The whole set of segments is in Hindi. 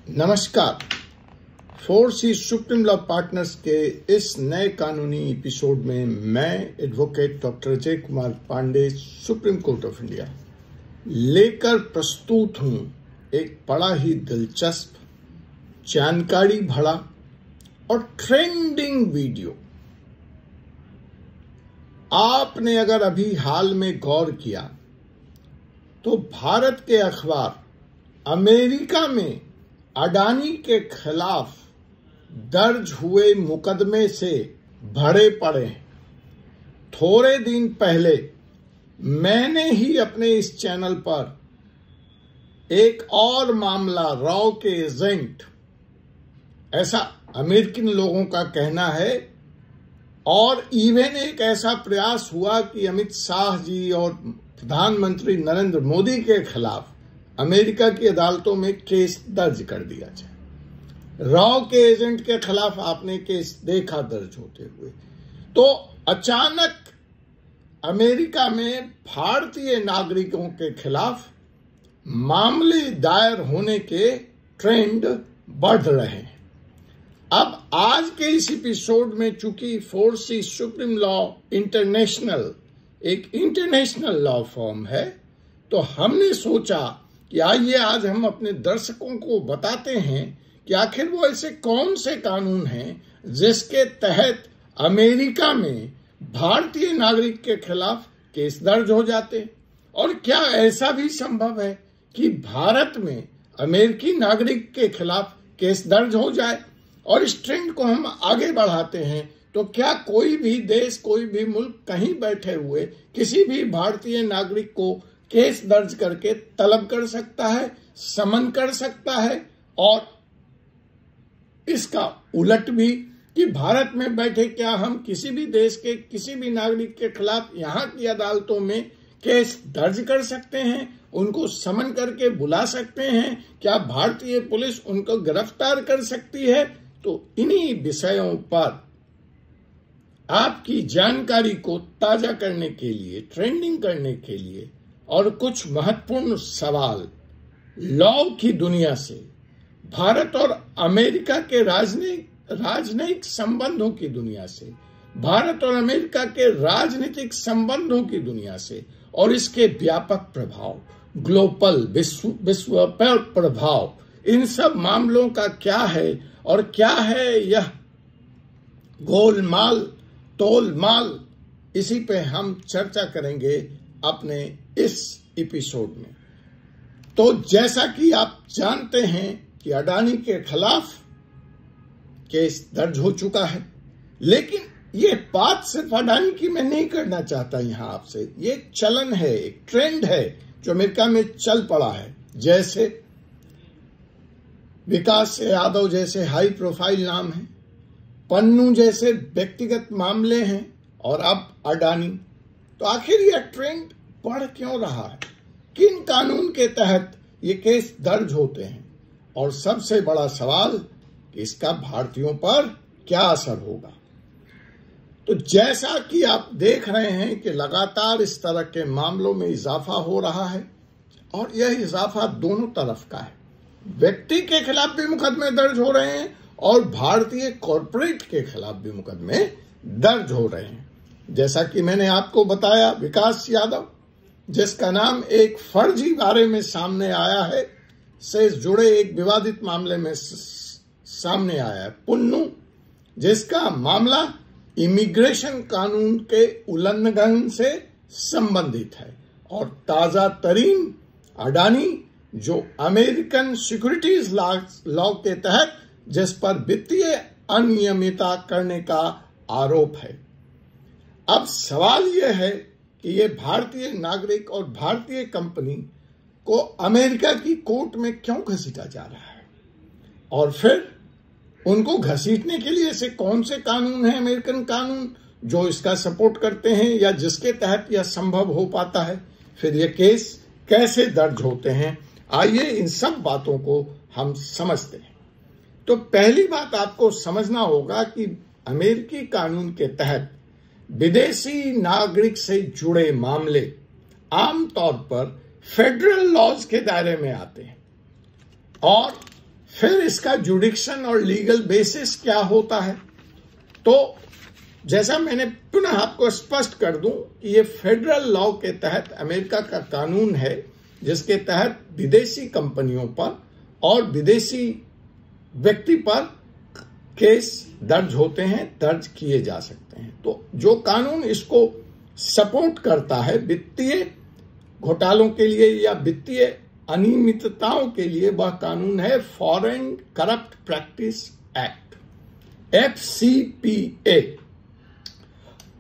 नमस्कार। 4C सुप्रीम लॉ पार्टनर्स के इस नए कानूनी एपिसोड में मैं advocate doctor Ajay Kumar Pandey Supreme Court of India लेकर प्रस्तुत हूं एक बड़ा ही दिलचस्प, जानकारी भरा और ट्रेंडिंग वीडियो। आपने अगर अभी हाल में गौर किया तो भारत के अखबार अमेरिका में अडानी के खिलाफ दर्ज हुए मुकदमे से भरे पड़े हैं। थोड़े दिन पहले मैंने ही अपने इस चैनल पर एक और मामला रॉ के एजेंट, ऐसा अमेरिकन लोगों का कहना है, और इवन एक ऐसा प्रयास हुआ कि अमित शाह जी और प्रधानमंत्री नरेंद्र मोदी के खिलाफ अमेरिका की अदालतों में केस दर्ज कर दिया जाए। रॉ के एजेंट के खिलाफ आपने केस देखा दर्ज होते हुए, तो अचानक अमेरिका में भारतीय नागरिकों के खिलाफ मामले दायर होने के ट्रेंड बढ़ रहे हैं। अब आज के इस एपिसोड में चूंकि 4C सुप्रीम लॉ इंटरनेशनल एक इंटरनेशनल लॉ फॉर्म है, तो हमने सोचा कि आइए आज हम अपने दर्शकों को बताते हैं कि आखिर वो ऐसे कौन से कानून हैं जिसके तहत अमेरिका में भारतीय नागरिक के खिलाफ केस दर्ज हो जाते हैं, और क्या ऐसा भी संभव है कि भारत में अमेरिकी नागरिक के खिलाफ केस दर्ज हो जाए। और इस ट्रेंड को हम आगे बढ़ाते हैं तो क्या कोई भी देश, कोई भी मुल्क कहीं बैठे हुए किसी भी भारतीय नागरिक को केस दर्ज करके तलब कर सकता है, समन कर सकता है, और इसका उलट भी कि भारत में बैठे क्या हम किसी भी देश के किसी भी नागरिक के खिलाफ यहाँ की अदालतों में केस दर्ज कर सकते हैं, उनको समन करके बुला सकते हैं, क्या भारतीय पुलिस उनको गिरफ्तार कर सकती है। तो इन्हीं विषयों पर आपकी जानकारी को ताजा करने के लिए, ट्रेंडिंग करने के लिए, और कुछ महत्वपूर्ण सवाल लॉ की दुनिया से, भारत और अमेरिका के राजनयिक संबंधों की दुनिया से, भारत और अमेरिका के राजनीतिक संबंधों की दुनिया से, और इसके व्यापक प्रभाव, ग्लोबल विश्व पर प्रभाव, इन सब मामलों का क्या है और क्या है यह गोलमाल तोलमाल, इसी पे हम चर्चा करेंगे अपने इस एपिसोड में। तो जैसा कि आप जानते हैं कि अडानी के खिलाफ केस दर्ज हो चुका है, लेकिन ये बात सिर्फ अडानी की मैं नहीं करना चाहता यहां आपसे। ये एक चलन है, एक ट्रेंड है जो अमेरिका में चल पड़ा है। जैसे विकास यादव जैसे हाई प्रोफाइल नाम है, पन्नू जैसे व्यक्तिगत मामले हैं, और अब अडानी। तो आखिर यह ट्रेंड बढ़ क्यों रहा है? किन कानून के तहत ये केस दर्ज होते हैं? और सबसे बड़ा सवाल कि इसका भारतीयों पर क्या असर होगा? तो जैसा कि आप देख रहे हैं कि लगातार इस तरह के मामलों में इजाफा हो रहा है, और यह इजाफा दोनों तरफ का है। व्यक्ति के खिलाफ भी मुकदमे दर्ज हो रहे हैं और भारतीय कॉरपोरेट के खिलाफ भी मुकदमे दर्ज हो रहे हैं। जैसा कि मैंने आपको बताया, विकास यादव जिसका नाम एक फर्जी बारे में सामने आया है से जुड़े एक विवादित मामले में सामने आया है। पन्नू जिसका मामला इमिग्रेशन कानून के उल्लंघन से संबंधित है, और ताजा तरीन अडानी जो अमेरिकन सिक्योरिटीज लॉ के तहत जिस पर वित्तीय अनियमितता करने का आरोप है। अब सवाल यह है कि ये भारतीय नागरिक और भारतीय कंपनी को अमेरिका की कोर्ट में क्यों घसीटा जा रहा है, और फिर उनको घसीटने के लिए ऐसे कौन से कानून हैं, अमेरिकन कानून, जो इसका सपोर्ट करते हैं या जिसके तहत यह संभव हो पाता है। फिर ये केस कैसे दर्ज होते हैं, आइए इन सब बातों को हम समझते हैं। तो पहली बात आपको समझना होगा कि अमेरिकी कानून के तहत विदेशी नागरिक से जुड़े मामले आमतौर पर फेडरल लॉज के दायरे में आते हैं, और फिर इसका जुडिक्शन और लीगल बेसिस क्या होता है। तो जैसा मैंने पुनः आपको स्पष्ट कर दूं कि ये फेडरल लॉ के तहत अमेरिका का कानून है, जिसके तहत विदेशी कंपनियों पर और विदेशी व्यक्ति पर केस दर्ज होते हैं, दर्ज किए जा सकते हैं। तो जो कानून इसको सपोर्ट करता है वित्तीय घोटालों के लिए या वित्तीय अनियमितताओं के लिए, वह कानून है foreign corrupt practice act, FCPA।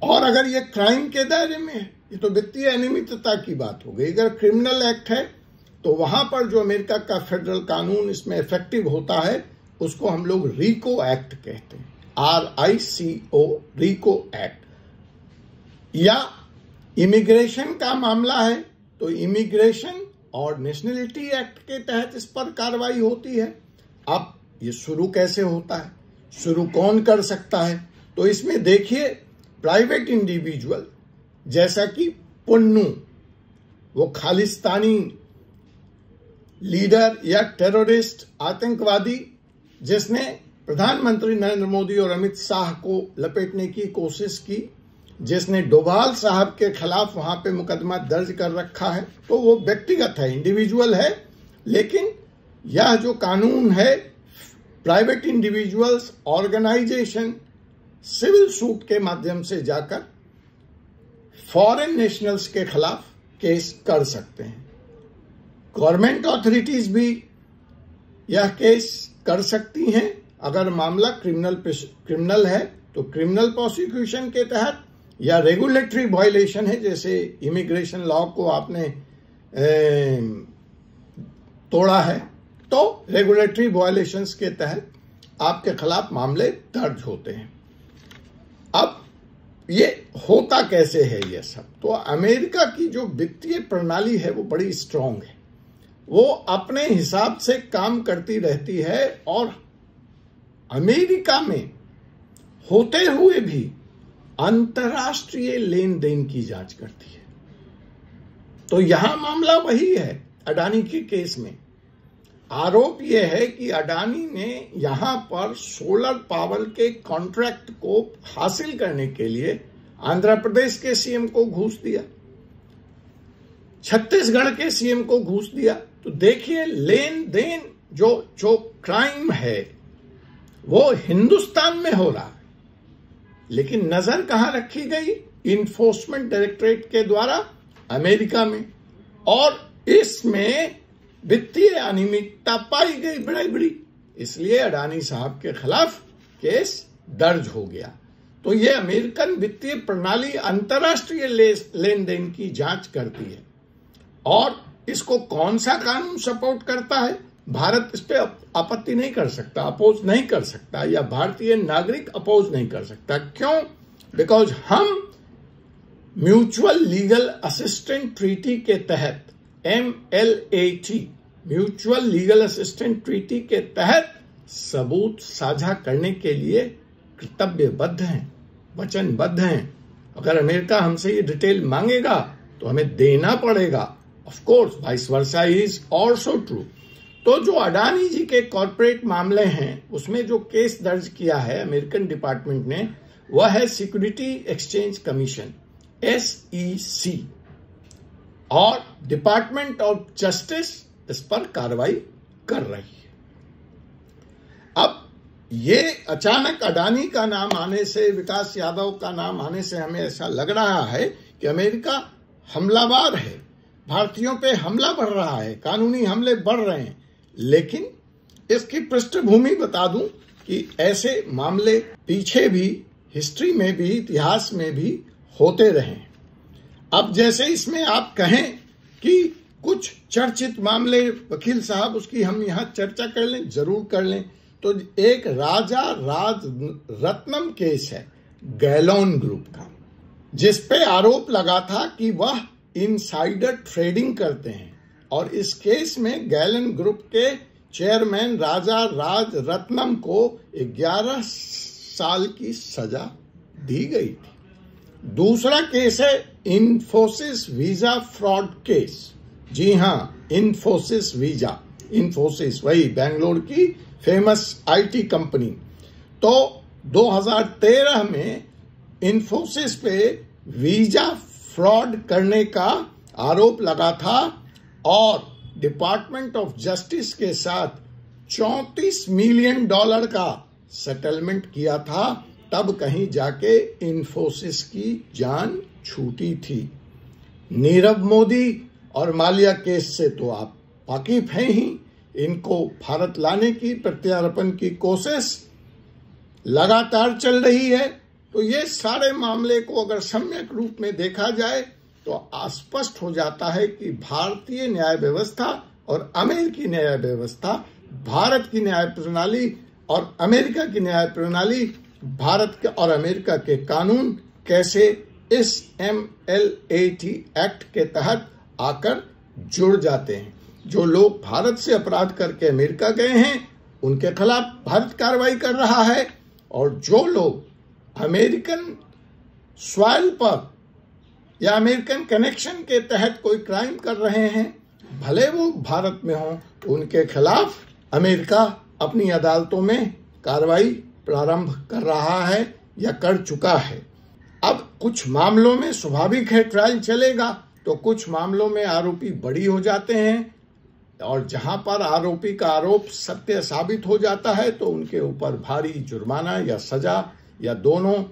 और अगर ये क्राइम के दायरे में है, ये तो वित्तीय अनियमितता की बात हो गई। अगर क्रिमिनल एक्ट है तो वहां पर जो अमेरिका का फेडरल कानून इसमें इफेक्टिव होता है उसको हम लोग RICO एक्ट कहते हैं, RICO, RICO एक्ट। या इमिग्रेशन का मामला है तो इमिग्रेशन और नेशनलिटी एक्ट के तहत इस पर कार्रवाई होती है। अब ये शुरू कैसे होता है, शुरू कौन कर सकता है, तो इसमें देखिए प्राइवेट इंडिविजुअल जैसा कि पुन्नू, वो खालिस्तानी लीडर या टेररिस्ट आतंकवादी जिसने प्रधानमंत्री नरेंद्र मोदी और अमित शाह को लपेटने की कोशिश की, जिसने डोभाल साहब के खिलाफ वहां पे मुकदमा दर्ज कर रखा है, तो वो व्यक्तिगत है, इंडिविजुअल है। लेकिन यह जो कानून है private individuals, organisation civil suit के माध्यम से जाकर फॉरेन नेशनल्स के खिलाफ केस कर सकते हैं। गवर्नमेंट ऑथोरिटीज भी यह केस कर सकती हैं। अगर मामला क्रिमिनल है तो क्रिमिनल प्रोसिक्यूशन के तहत, या रेगुलेटरी वायलेशन है, जैसे इमिग्रेशन लॉ को आपने तोड़ा है तो रेगुलेटरी वायलेशंस के तहत आपके खिलाफ मामले दर्ज होते हैं। अब ये होता कैसे है ये सब, तो अमेरिका की जो वित्तीय प्रणाली है वो बड़ी स्ट्रांग है, वो अपने हिसाब से काम करती रहती है और अमेरिका में होते हुए भी अंतर्राष्ट्रीय लेन देन की जांच करती है। तो यहां मामला वही है अडानी के केस में। आरोप यह है कि अडानी ने यहां पर सोलर पावर के कॉन्ट्रैक्ट को हासिल करने के लिए आंध्र प्रदेश के सीएम को घूस दिया, छत्तीसगढ़ के सीएम को घूस दिया। तो देखिए लेन देन जो क्राइम है वो हिंदुस्तान में हो रहा है, लेकिन नजर कहां रखी गई, इन्फोर्समेंट डायरेक्टरेट के द्वारा अमेरिका में, और इसमें वित्तीय अनियमितता पाई गई बड़ी, इसलिए अडानी साहब के खिलाफ केस दर्ज हो गया। तो ये अमेरिकन वित्तीय प्रणाली अंतर्राष्ट्रीय लेन देन की जांच करती है। और इसको कौन सा कानून सपोर्ट करता है, भारत इस पे आपत्ति नहीं कर सकता, अपोज नहीं कर सकता, या भारतीय नागरिक अपोज नहीं कर सकता। क्यों? बिकॉज हम म्यूचुअल लीगल असिस्टेंट ट्रीटी के तहत, MLAT, mutual legal assistant treaty के तहत सबूत साझा करने के लिए कर्तव्यबद्ध हैं, वचनबद्ध हैं। अगर अमेरिका हमसे ये डिटेल मांगेगा तो हमें देना पड़ेगा। Of course vice versa is also true. तो जो अडानी जी के कॉर्पोरेट मामले हैं उसमें जो केस दर्ज किया है अमेरिकन डिपार्टमेंट ने, वह है सिक्योरिटी एक्सचेंज कमीशन, SEC, और डिपार्टमेंट ऑफ जस्टिस इस पर कार्रवाई कर रही है। अब ये अचानक अडानी का नाम आने से, विकास यादव का नाम आने से हमें ऐसा लग रहा है कि अमेरिका हमलावर है, भारतीयों पे हमला बढ़ रहा है, कानूनी हमले बढ़ रहे हैं। लेकिन इसकी पृष्ठभूमि बता दूं कि ऐसे मामले पीछे भी, हिस्ट्री में भी, इतिहास में भी होते रहे। अब जैसे इसमें आप कहें कि कुछ चर्चित मामले, वकील साहब उसकी हम यहां चर्चा कर लें, जरूर कर लें। तो एक राजा राज रत्नम केस है गैलोन ग्रुप का, जिस पे आरोप लगा था कि वह इनसाइडर ट्रेडिंग करते हैं, और इस केस में गैलन ग्रुप के चेयरमैन राजा राज रत्नम को 11 साल की सजा दी गई थी। दूसरा केस है इन्फोसिस वीजा फ्रॉड केस। जी हां, इन्फोसिस वीजा, इन्फोसिस, वही बेंगलोर की फेमस आईटी कंपनी। तो 2013 में इन्फोसिस पे वीजा फ्रॉड करने का आरोप लगा था और डिपार्टमेंट ऑफ जस्टिस के साथ $34 मिलियन का सेटलमेंट किया था। तब कहीं जाके इन्फोसिस की जान छूटी थी। नीरव मोदी और माल्या केस से तो आप वाकिफ हैं ही। इनको भारत लाने की, प्रत्यार्पण की कोशिश लगातार चल रही है। तो ये सारे मामले को अगर सम्यक रूप में देखा जाए तो स्पष्ट हो जाता है कि भारतीय न्याय व्यवस्था और अमेरिकी न्याय व्यवस्था, भारत की न्याय प्रणाली और अमेरिका की न्याय प्रणाली, भारत के और अमेरिका के कानून कैसे इस MLAT एक्ट के तहत आकर जुड़ जाते हैं। जो लोग भारत से अपराध करके अमेरिका गए हैं उनके खिलाफ भारत कार्रवाई कर रहा है, और जो लोग अमेरिकन सॉइल पर या अमेरिकन कनेक्शन के तहत कोई क्राइम कर रहे हैं, भले वो भारत में हों, उनके खिलाफ अमेरिका अपनी अदालतों में कार्रवाई प्रारंभ कर रहा है या कर चुका है। अब कुछ मामलों में स्वाभाविक है ट्रायल चलेगा, तो कुछ मामलों में आरोपी बरी हो जाते हैं, और जहां पर आरोपी का आरोप सत्य साबित हो जाता है तो उनके ऊपर भारी जुर्माना या सजा या दोनों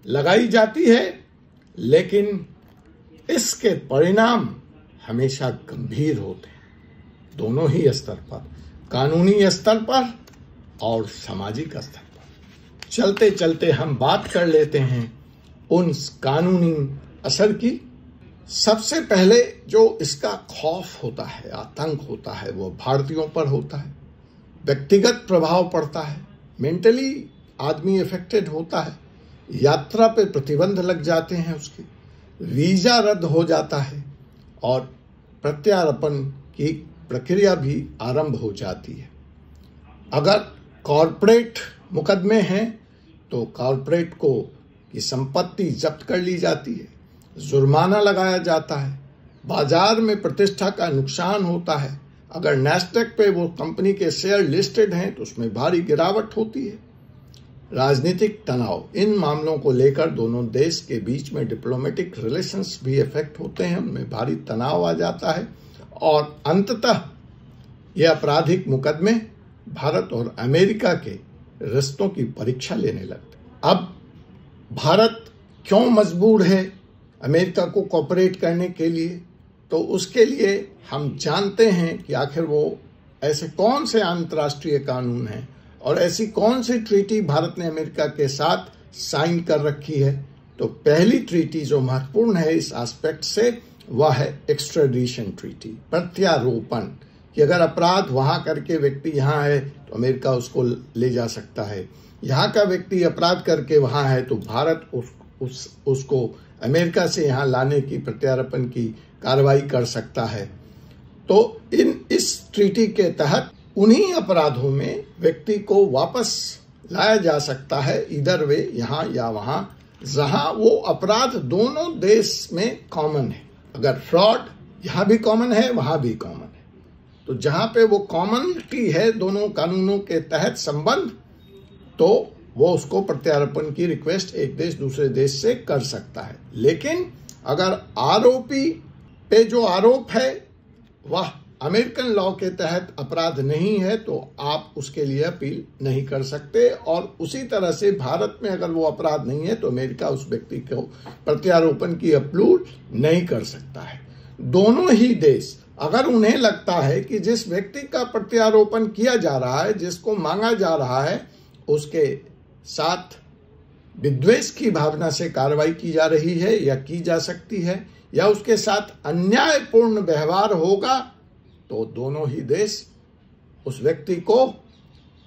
लगाई जाती है। लेकिन इसके परिणाम हमेशा गंभीर होते हैं, दोनों ही स्तर पर, कानूनी स्तर पर और सामाजिक स्तर पर। चलते चलते हम बात कर लेते हैं उन कानूनी असर की। सबसे पहले जो इसका खौफ होता है, आतंक होता है, वो भारतीयों पर होता है। व्यक्तिगत प्रभाव पड़ता है, मेंटली आदमी इफेक्टेड होता है, यात्रा पे प्रतिबंध लग जाते हैं, उसके वीजा रद्द हो जाता है और प्रत्यार्पण की प्रक्रिया भी आरंभ हो जाती है। अगर कॉरपोरेट मुकदमे हैं तो कॉरपोरेट को की संपत्ति जब्त कर ली जाती है, जुर्माना लगाया जाता है, बाजार में प्रतिष्ठा का नुकसान होता है। अगर नैस्डैक पे वो कंपनी के शेयर लिस्टेड हैं तो उसमें भारी गिरावट होती है। राजनीतिक तनाव, इन मामलों को लेकर दोनों देश के बीच में डिप्लोमेटिक रिलेशंस भी इफेक्ट होते हैं, उनमें भारी तनाव आ जाता है और अंततः ये आपराधिक मुकदमे भारत और अमेरिका के रिश्तों की परीक्षा लेने लगते हैं। अब भारत क्यों मजबूर है अमेरिका को कोऑपरेट करने के लिए? तो उसके लिए हम जानते हैं कि आखिर वो ऐसे कौन से अंतर्राष्ट्रीय कानून हैं और ऐसी कौन सी ट्रीटी भारत ने अमेरिका के साथ साइन कर रखी है। तो पहली ट्रीटी जो महत्वपूर्ण है इस एस्पेक्ट से वह है एक्स्ट्राडिशन ट्रीटी, प्रत्यारोपण, कि अगर अपराध वहां करके व्यक्ति यहाँ है तो अमेरिका उसको ले जा सकता है, यहाँ का व्यक्ति अपराध करके वहां है तो भारत उसको अमेरिका से यहाँ लाने की, प्रत्यार्पण की कार्रवाई कर सकता है। तो इस ट्रीटी के तहत उन्हीं अपराधों में व्यक्ति को वापस लाया जा सकता है, इधर वे यहाँ या वहां, जहां वो अपराध दोनों देश में कॉमन है। अगर फ्रॉड यहाँ भी कॉमन है वहां भी कॉमन है, तो जहां पे वो कॉमनिटी है दोनों कानूनों के तहत संबंध, तो वो उसको प्रत्यार्पण की रिक्वेस्ट एक देश दूसरे देश से कर सकता है। लेकिन अगर आरोपी पे जो आरोप है वह अमेरिकन लॉ के तहत अपराध नहीं है तो आप उसके लिए अपील नहीं कर सकते, और उसी तरह से भारत में अगर वो अपराध नहीं है तो अमेरिका उस व्यक्ति को प्रत्यारोपण की अपील नहीं कर सकता है। दोनों ही देश अगर उन्हें लगता है कि जिस व्यक्ति का प्रत्यारोपण किया जा रहा है, जिसको मांगा जा रहा है, उसके साथ विद्वेष की भावना से कार्रवाई की जा रही है या की जा सकती है, या उसके साथ अन्यायपूर्ण व्यवहार होगा, तो दोनों ही देश उस व्यक्ति को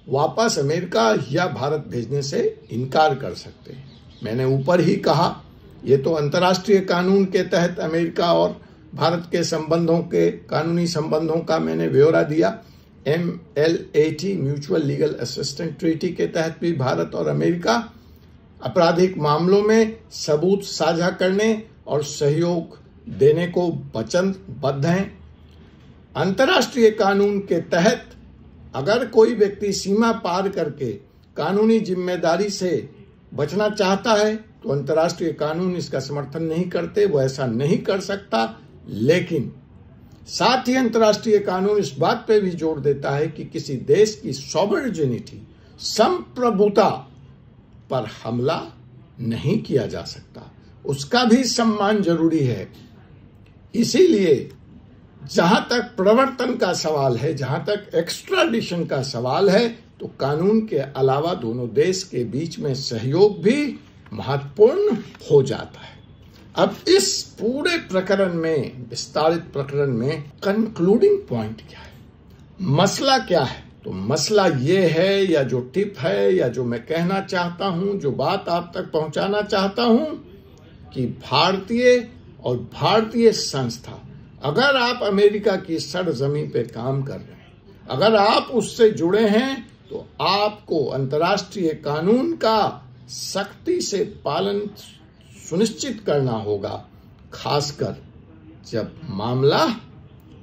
वापस अमेरिका या भारत भेजने से इनकार कर सकते हैं। मैंने ऊपर ही कहा, ये तो अंतर्राष्ट्रीय कानून के तहत अमेरिका और भारत के संबंधों के, कानूनी संबंधों का मैंने ब्यौरा दिया। MLAT mutual legal assistance treaty के तहत भी भारत और अमेरिका आपराधिक मामलों में सबूत साझा करने और सहयोग देने को वचनबद्ध हैं। अंतर्राष्ट्रीय कानून के तहत अगर कोई व्यक्ति सीमा पार करके कानूनी जिम्मेदारी से बचना चाहता है तो अंतर्राष्ट्रीय कानून इसका समर्थन नहीं करते, वो ऐसा नहीं कर सकता। लेकिन साथ ही अंतर्राष्ट्रीय कानून इस बात पे भी जोर देता है कि किसी देश की सॉवरेनिटी, संप्रभुता पर हमला नहीं किया जा सकता, उसका भी सम्मान जरूरी है। इसीलिए जहां तक प्रवर्तन का सवाल है, जहां तक एक्स्ट्राडिशन का सवाल है, तो कानून के अलावा दोनों देश के बीच में सहयोग भी महत्वपूर्ण हो जाता है। अब इस पूरे प्रकरण में, विस्तारित प्रकरण में कंक्लूडिंग पॉइंट क्या है, मसला क्या है? तो मसला ये है, या जो टिप है, या जो मैं कहना चाहता हूं, जो बात आप तक पहुंचाना चाहता हूं, कि भारतीय और भारतीय संस्था, अगर आप अमेरिका की सरजमीं पे काम कर रहे हैं, अगर आप उससे जुड़े हैं, तो आपको अंतर्राष्ट्रीय कानून का सख्ती से पालन सुनिश्चित करना होगा, खासकर जब मामला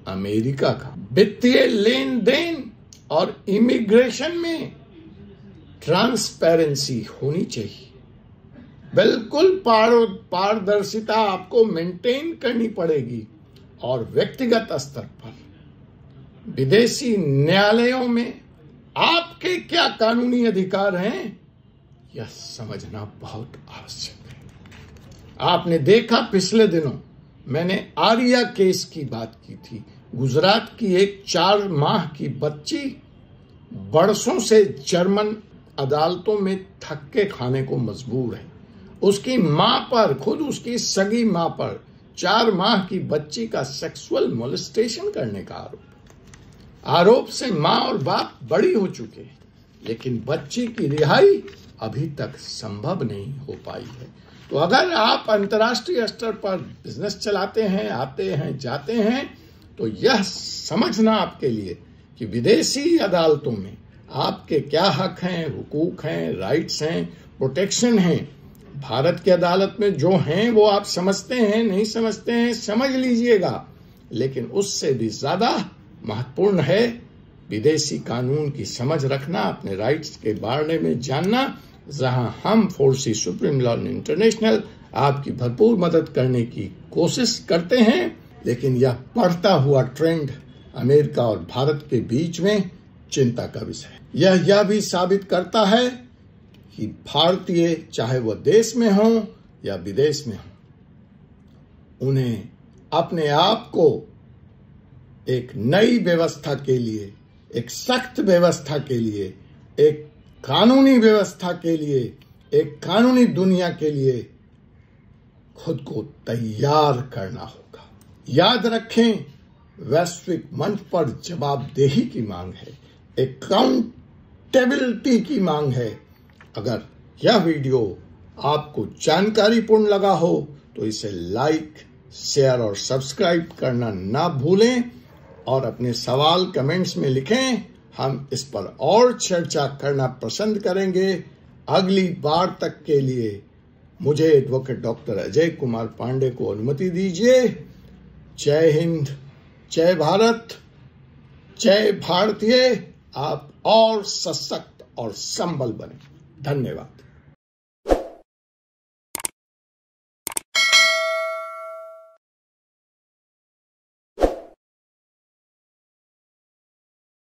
अमेरिका का। वित्तीय लेन देन और इमिग्रेशन में ट्रांसपेरेंसी होनी चाहिए, बिल्कुल पारदर्शिता आपको मेंटेन करनी पड़ेगी। और व्यक्तिगत स्तर पर विदेशी न्यायालयों में आपके क्या कानूनी अधिकार हैं, यह समझना बहुत आवश्यक है। आपने देखा, पिछले दिनों मैंने आर्या केस की बात की थी। गुजरात की एक 4 माह की बच्ची बरसों से जर्मन अदालतों में धक्के खाने को मजबूर है। उसकी मां पर, खुद उसकी सगी मां पर 4 माह की बच्ची का सेक्सुअल मोलेस्टेशन करने का आरोप से मां और बाप बड़ी हो चुके हैं, लेकिन बच्ची की रिहाई अभी तक संभव नहीं हो पाई है। तो अगर आप अंतर्राष्ट्रीय स्तर पर बिजनेस चलाते हैं, आते हैं, जाते हैं, तो यह समझना आपके लिए कि विदेशी अदालतों में आपके क्या हक हैं, हुकूक हैं, राइट्स हैं, प्रोटेक्शन हैं। भारत की अदालत में जो हैं वो आप समझते हैं, नहीं समझते हैं, समझ लीजिएगा, लेकिन उससे भी ज्यादा महत्वपूर्ण है विदेशी कानून की समझ रखना, अपने राइट्स के बारे में जानना। जहां हम फोर्सी सुप्रीम लॉ इंटरनेशनल आपकी भरपूर मदद करने की कोशिश करते हैं, लेकिन यह बढ़ता हुआ ट्रेंड अमेरिका और भारत के बीच में चिंता का विषय है। यह भी साबित करता है कि भारतीय, चाहे वह देश में हो या विदेश में हो, उन्हें अपने आप को एक नई व्यवस्था के लिए, एक सख्त व्यवस्था के लिए, एक कानूनी व्यवस्था के लिए, एक कानूनी दुनिया के लिए खुद को तैयार करना होगा। याद रखें, वैश्विक मंच पर जवाबदेही की मांग है, अकाउंटेबिलिटी की मांग है। अगर यह वीडियो आपको जानकारीपूर्ण लगा हो तो इसे लाइक, शेयर और सब्सक्राइब करना ना भूलें, और अपने सवाल कमेंट्स में लिखें। हम इस पर और चर्चा करना पसंद करेंगे। अगली बार तक के लिए मुझे एडवोकेट डॉक्टर अजय कुमार पांडे को अनुमति दीजिए। जय हिंद, जय भारत, जय भारतीय। आप और सशक्त और संबल बने। धन्यवाद।